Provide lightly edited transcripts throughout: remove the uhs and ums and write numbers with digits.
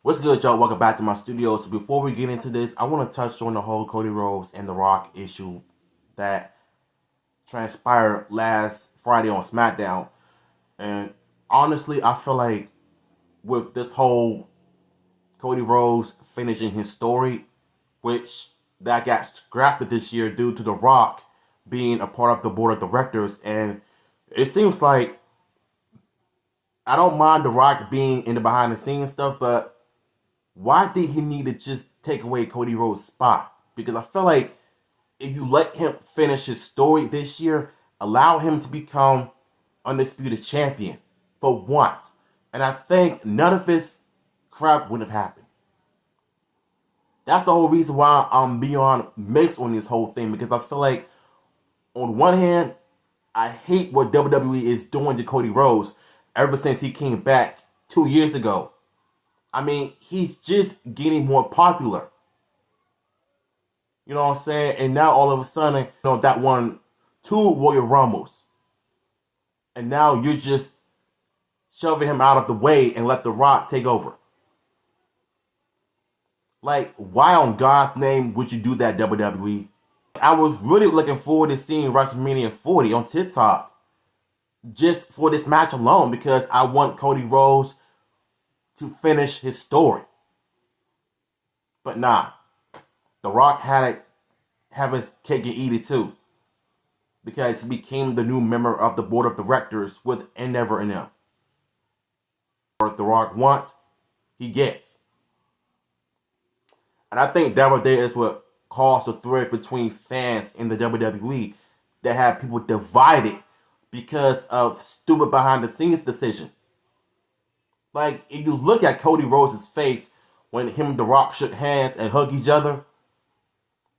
What's good, y'all? Welcome back to my studio. So before we get into this, I want to touch on the whole Cody Rhodes and The Rock issue that transpired last Friday on SmackDown. And honestly, I feel like with this whole Cody Rhodes finishing his story, which that got scrapped this year due to The Rock being a part of the board of directors, and it seems like I don't mind The Rock being in the behind the scenes stuff, but why did he need to just take away Cody Rhodes' spot? Because I feel like if you let him finish his story this year, allow him to become undisputed champion for once, and I think none of this crap would have happened. That's the whole reason why I'm beyond mixed on this whole thing, because I feel like on one hand, I hate what WWE is doing to Cody Rhodes ever since he came back 2 years ago. I mean, he's just getting more popular. You know what I'm saying? And now all of a sudden, that won 2 Royal Rumbles. And now you're just shoving him out of the way and let The Rock take over. Like, why on God's name would you do that, WWE? I was really looking forward to seeing WrestleMania 40 on TikTok just for this match alone, because I want Cody Rhodes to finish his story. But nah, The Rock had it, have his cake and eat it too, because he became the new member of the board of directors with Endeavor and them. What The Rock wants, he gets. And I think that right there is what caused the thread between fans in the WWE that had people divided because of stupid behind the scenes decision. Like, if you look at Cody Rhodes' face when him and The Rock shook hands and hugged each other,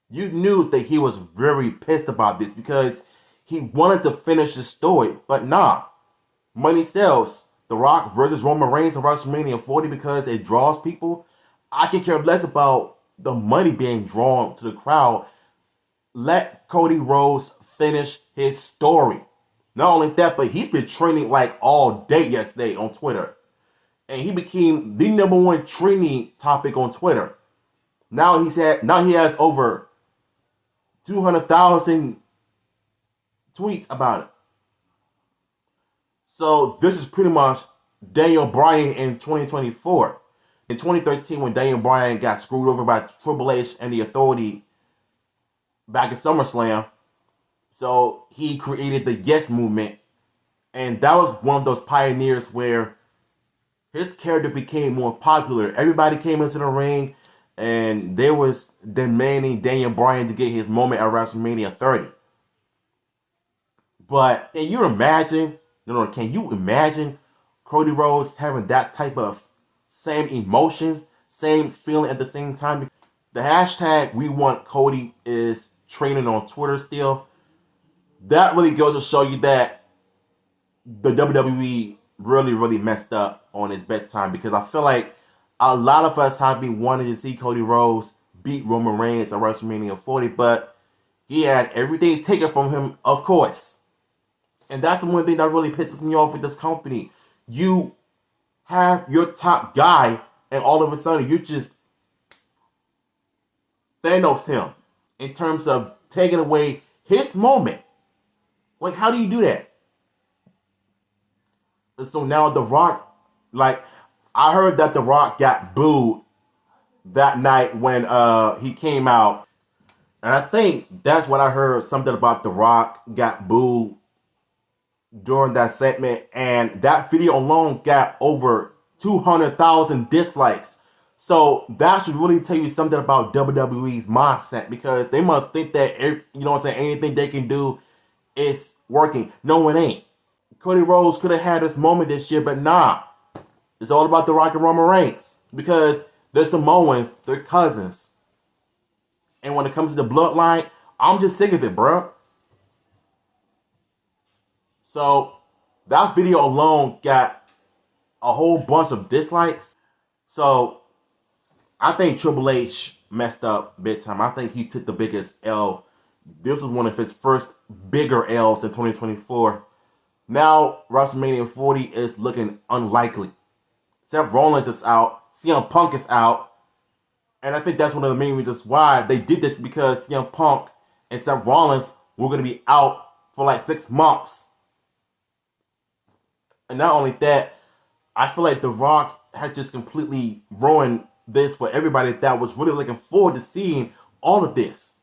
you knew that he was very pissed about this because he wanted to finish the story. But nah, money sells. The Rock versus Roman Reigns at WrestleMania 40 because it draws people. I can care less about the money being drawn to the crowd. Let Cody Rhodes finish his story. Not only that, but he's been trending like all day yesterday on Twitter. And he became the #1 trending topic on Twitter. Now he has over 200,000 tweets about it. So this is pretty much Daniel Bryan in 2024. In 2013, when Daniel Bryan got screwed over by Triple H and the Authority back at SummerSlam, so he created the Yes Movement. And that was one of those pioneers where his character became more popular. Everybody came into the ring and they was demanding Daniel Bryan to get his moment at WrestleMania 30. But can you imagine Cody Rhodes having that type of same emotion, same feeling at the same time? The hashtag We Want Cody is trending on Twitter still. That really goes to show you that the WWE really messed up on his bedtime, because I feel like a lot of us have been wanting to see Cody Rhodes beat Roman Reigns at WrestleMania 40, but he had everything taken from him, of course. And that's the one thing that really pisses me off with this company. You have your top guy, and all of a sudden you just Thanos him in terms of taking away his moment. Like, how do you do that? So now The Rock, like, I heard that The Rock got booed that night when he came out. And I think that's what I heard, something about The Rock got booed during that segment. And that video alone got over 200,000 dislikes. So that should really tell you something about WWE's mindset, because they must think that, anything they can do is working. No, it ain't. Cody Rhodes could have had this moment this year, but nah. It's all about The Rock and Roman Reigns, because they're Samoans, they're cousins. And when it comes to the bloodline, I'm just sick of it, bro. So that video alone got a whole bunch of dislikes. So I think Triple H messed up big time. I think he took the biggest L. This was one of his first bigger L's in 2024. Now WrestleMania 40 is looking unlikely. Seth Rollins is out. CM Punk is out. And I think that's one of the main reasons why they did this, because CM Punk and Seth Rollins were going to be out for like 6 months. And not only that, I feel like The Rock has just completely ruined this for everybody that was really looking forward to seeing all of this.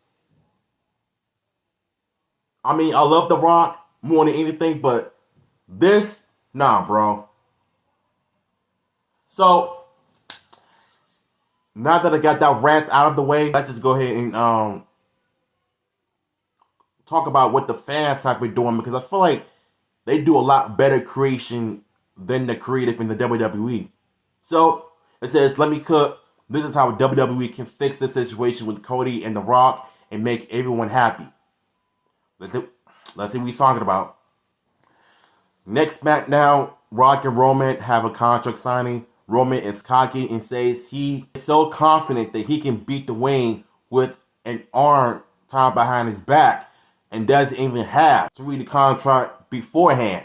I mean, I love The Rock more than anything, but this, nah, bro. So, now that I got that rant out of the way, let's just go ahead and talk about what the fans have been doing, because I feel like they do a lot better creation than the creative in the WWE. So, it says, let me cook. This is how WWE can fix the situation with Cody and The Rock and make everyone happy. Let's see what he's talking about. Next SmackDown, Rock and Roman have a contract signing. Roman is cocky and says he is so confident that he can beat the Wayne with an arm tied behind his back and doesn't even have to read the contract beforehand.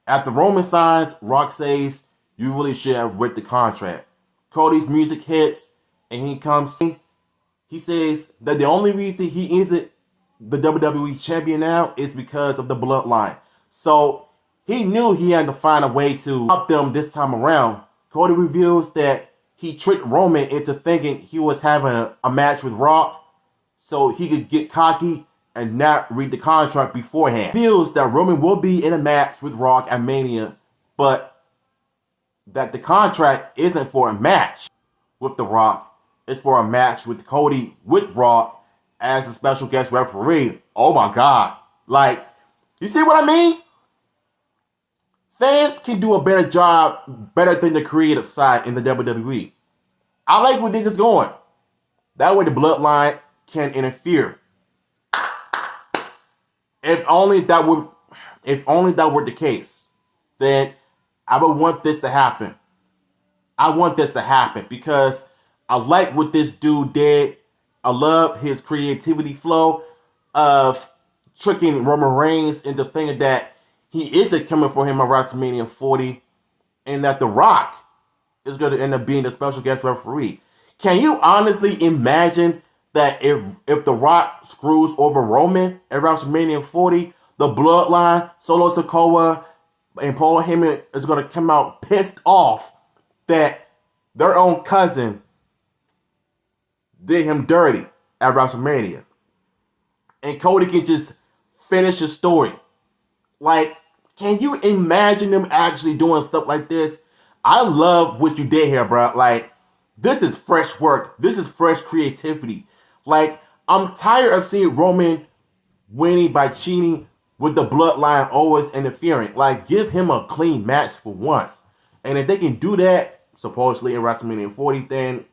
After Roman signs, Rock says, you really should have read the contract. Cody's music hits and he comes in. He says that the only reason he isn't the WWE champion now is because of the bloodline. So he knew he had to find a way to stop them this time around. Cody reveals that he tricked Roman into thinking he was having a match with Rock so he could get cocky and not read the contract beforehand. He feels that Roman will be in a match with Rock at Mania, but that the contract isn't for a match with The Rock. It's for a match with Cody with Rock as a special guest referee. Oh my God. Like, you see what I mean? Fans can do a better job, better than the creative side in the WWE. I like where this is going. That way the bloodline can interfere. If only that were the case, then I would want this to happen. I want this to happen because I like what this dude did. I love his creativity flow of tricking Roman Reigns into thinking that he isn't coming for him at WrestleMania 40 and that The Rock is going to end up being the special guest referee. Can you honestly imagine that if The Rock screws over Roman at WrestleMania 40, the Bloodline, Solo Sikoa, and Paul Heyman is going to come out pissed off that their own cousin did him dirty at WrestleMania. And Cody can just finish his story. Like, can you imagine them actually doing stuff like this? I love what you did here, bro. Like, this is fresh work. This is fresh creativity. Like, I'm tired of seeing Roman winning by cheating with the bloodline always interfering. Like, give him a clean match for once. And if they can do that, supposedly in WrestleMania 40, then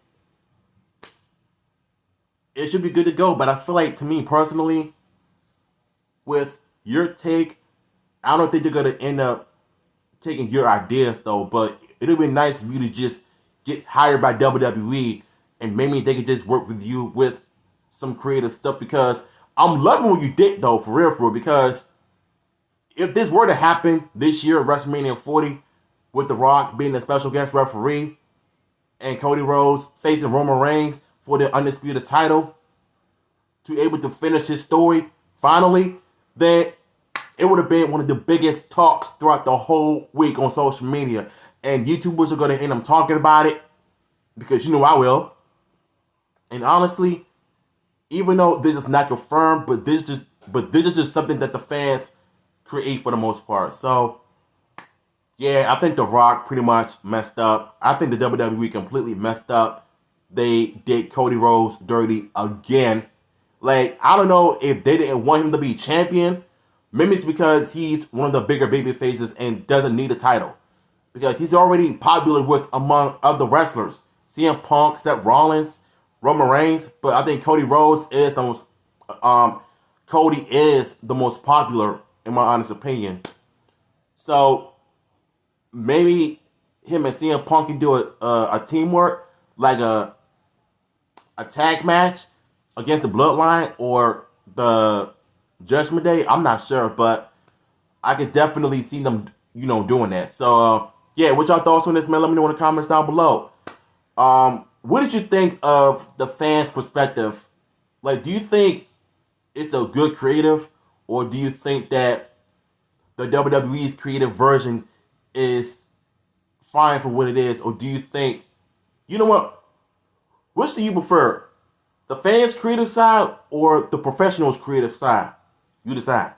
it should be good to go. But I feel like, to me personally, with your take, I don't think they're going to end up taking your ideas, though. But it would be nice for you to just get hired by WWE and maybe they could just work with you with some creative stuff, because I'm loving what you did, though, for real, because if this were to happen this year at WrestleMania 40 with The Rock being the special guest referee and Cody Rhodes facing Roman Reigns for the undisputed title to able to finish his story finally, then it would have been one of the biggest talks throughout the whole week on social media. And YouTubers are going to end up talking about it because you know I will. And honestly, even though this is not confirmed, but this is just something that the fans create for the most part. So, yeah, I think The Rock pretty much messed up. I think the WWE completely messed up. They did Cody Rhodes dirty again. Like, I don't know if they didn't want him to be champion. Maybe it's because he's one of the bigger baby faces and doesn't need a title, because he's already popular with among other wrestlers. CM Punk, Seth Rollins, Roman Reigns. But I think Cody Rhodes is the most popular, in my honest opinion. So maybe him and CM Punk can do a teamwork, like a tag match against the Bloodline or the Judgment Day. I'm not sure, but I could definitely see them, doing that. So yeah, what y'all thoughts on this, man? Let me know in the comments down below. What did you think of the fans' perspective? Like, do you think it's a good creative, or do you think that the WWE's creative version is fine for what it is, or do you think, you know what? Which do you prefer, the fans' creative side or the professionals' creative side? You decide.